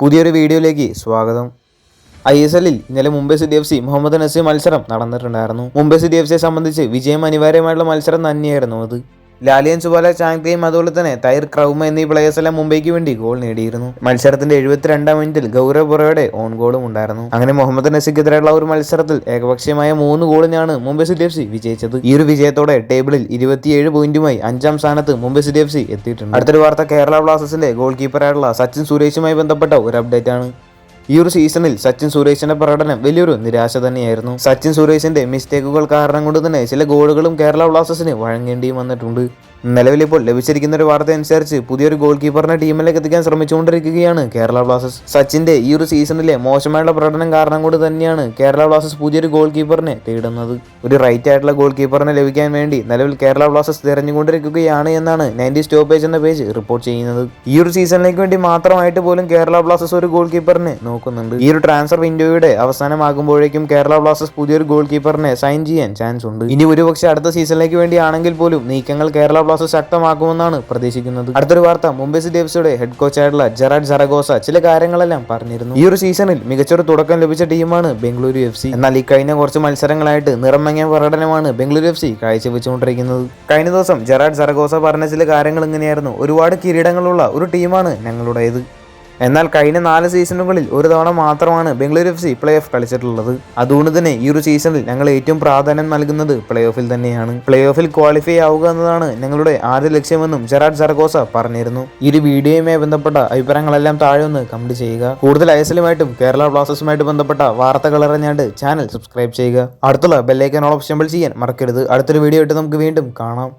പുതിയൊരു വീഡിയോയിലേക്ക് സ്വാഗതം. ISLൽ ഇന്നലെ മുംബൈ സിറ്റി FC മുഹമ്മദ് നസീം മത്സരം നടന്നിട്ടുണ്ടായിരുന്നു. മുംബൈ സിറ്റി FCയെ സംബന്ധിച്ച് വിജയം അനിവാര്യമായിട്ടുള്ള മത്സരം തന്നെയായിരുന്നു അത്. ലാലിയൻ സുബാല, ചാങ്തയും അതുപോലെ തന്നെ തൈർ ക്രൗമ എന്നീ പ്ലേയേഴ്സ് എല്ലാം മുംബൈക്ക് വേണ്ടി ഗോൾ നേടിയിരുന്നു. മത്സരത്തിന്റെ 72ാം മിനിറ്റിൽ ഗൗരവ് ബൊറോയുടെ ഓൺ ഗോളും ഉണ്ടായിരുന്നു. അങ്ങനെ മുഹമ്മദ് നസീക്കെതിരെയുള്ള ഒരു മത്സരത്തിൽ ഏകപക്ഷീയമായ 3 ഗോളിനാണ് മുംബൈ സിറ്റി FC വിജയിച്ചത്. ഈ ഒരു വിജയത്തോടെ ടേബിളിൽ 27 പോയിന്റുമായി 5ാം സ്ഥാനത്ത് മുംബൈ സിറ്റി FC എത്തിയിട്ടുണ്ട്. അടുത്തൊരു വാർത്ത കേരള ബ്ലാസ്റ്റേഴ്സിന്റെ ഗോൾ കീപ്പറായിട്ടുള്ള സച്ചിൻ സുരേഷുമായി ബന്ധപ്പെട്ട ഒരു അപ്ഡേറ്റ് ആണ്. ഈ ഒരു സീസണിൽ സച്ചിൻ സുരേഷിന്റെ പ്രകടനം വലിയൊരു നിരാശ തന്നെയായിരുന്നു. സച്ചിൻ സുരേഷിന്റെ മിസ്റ്റേക്കുകൾ കാരണം കൊണ്ട് തന്നെ ചില ഗോളുകളും കേരള ബ്ലാസ്റ്റേഴ്സിന് വഴങ്ങേണ്ടിയും വന്നിട്ടുണ്ട്. നിലവിലിപ്പോൾ ലഭിച്ചിരിക്കുന്ന ഒരു വാർത്ത അനുസരിച്ച് പുതിയൊരു ഗോൾ കീപ്പറിനെ ടീമിലേക്ക് എത്തിക്കാൻ ശ്രമിച്ചുകൊണ്ടിരിക്കുകയാണ് കേരള ബ്ലാസ്റ്റേഴ്സ്. സച്ചിന്റെ ഈ ഒരു സീസണിലെ മോശമായുള്ള പ്രകടനം കാരണം കൊണ്ട് തന്നെയാണ് കേരള ബ്ലാസ്റ്റേഴ്സ് പുതിയൊരു ഗോൾ കീപ്പറിനെ തേടുന്നത്. ഒരു റൈറ്റ് ആയിട്ടുള്ള ഗോൾ കീപ്പറിനെ ലഭിക്കാൻ വേണ്ടി നിലവിൽ കേരള ബ്ലാസ്റ്റേഴ്സ് തിരഞ്ഞുകൊണ്ടിരിക്കുകയാണ് എന്നാണ് 90 സ്റ്റോപ്പേജ് എന്ന പേജ് റിപ്പോർട്ട് ചെയ്യുന്നത്. ഈ ഒരു സീസണിലേക്ക് വേണ്ടി മാത്രമായിട്ട് പോലും കേരള ബ്ലാസ്റ്റേഴ്സ് ഒരു ഗോൾ കീപ്പറിനെ നോക്കുന്നുണ്ട്. ഈ ഒരു ട്രാൻസ്ഫർ വിൻഡോയുടെ അവസാനമാകുമ്പോഴേക്കും കേരള ബ്ലാസ്റ്റേഴ്സ് പുതിയൊരു ഗോൾ കീപ്പറിനെ സൈൻ ചെയ്യാൻ ചാൻസ് ഉണ്ട്. ഇനി ഒരുപക്ഷെ അടുത്ത സീസണിലേക്ക് വേണ്ടി ആണെങ്കിൽ പോലും നീക്കങ്ങൾ കേരള ബ്ലാസ്റ്റേഴ്സ് ശക്തമാക്കുമെന്നാണ് പ്രതീക്ഷിക്കുന്നത്. അടുത്തൊരു വാർത്ത, മുംബൈ സിറ്റി FCയുടെ ഹെഡ് കോച്ചായിട്ടുള്ള ജെറാഡ് സറഗോസ ചില കാര്യങ്ങളെല്ലാം പറഞ്ഞിരുന്നു. ഈ ഒരു സീസണിൽ മികച്ചൊരു തുടക്കം ലഭിച്ച ടീമാണ് ബംഗളൂരു FC. എന്നാൽ ഈ കഴിഞ്ഞ കുറച്ച് മത്സരങ്ങളായിട്ട് നിറമങ്ങിയ പ്രകടനമാണ് ബംഗളൂരു FC കാഴ്ചവെച്ചുകൊണ്ടിരിക്കുന്നത്. കഴിഞ്ഞ ദിവസം ജെറാഡ് സറഗോസ പറഞ്ഞ ചില കാര്യങ്ങൾ ഇങ്ങനെയായിരുന്നു: ഒരുപാട് കിരീടങ്ങളുള്ള ഒരു ടീമാണ് ഞങ്ങളുടേത്. എന്നാൽ കഴിഞ്ഞ 4 സീസണുകളിൽ ഒരു തവണ മാത്രമാണ് ബംഗളൂരു FC പ്ലേ ഓഫ് കളിച്ചിട്ടുള്ളത്. അതുകൊണ്ട് തന്നെ ഈ ഒരു സീസണിൽ ഞങ്ങൾ ഏറ്റവും പ്രാധാന്യം നൽകുന്നത് പ്ലേ ഓഫിൽ തന്നെയാണ്. പ്ലേ ഓഫിൽ ക്വാളിഫൈ ആവുക എന്നതാണ് ഞങ്ങളുടെ ആദ്യ ലക്ഷ്യമെന്നും ജെറാഡ് സറഗോസ പറഞ്ഞിരുന്നു. ഈ ഒരു വീഡിയോയുമായി ബന്ധപ്പെട്ട അഭിപ്രായങ്ങളെല്ലാം താഴെ ഒന്ന് കമന്റ് ചെയ്യുക. കൂടുതൽ ISLുമായിട്ടും കേരള ബ്ലാസ്റ്റേഴ്സുമായിട്ട് ബന്ധപ്പെട്ട വാർത്തകൾ അറിഞ്ഞാണ്ട് ചാനൽ സബ്സ്ക്രൈബ് ചെയ്യുക. അടുത്തുള്ള ബെല്ലൈക്കൻ ഓൾ ഓപ്ഷൻ ചെയ്യാൻ മറക്കരുത്. അടുത്തൊരു വീഡിയോ ആയിട്ട് നമുക്ക് വീണ്ടും കാണാം.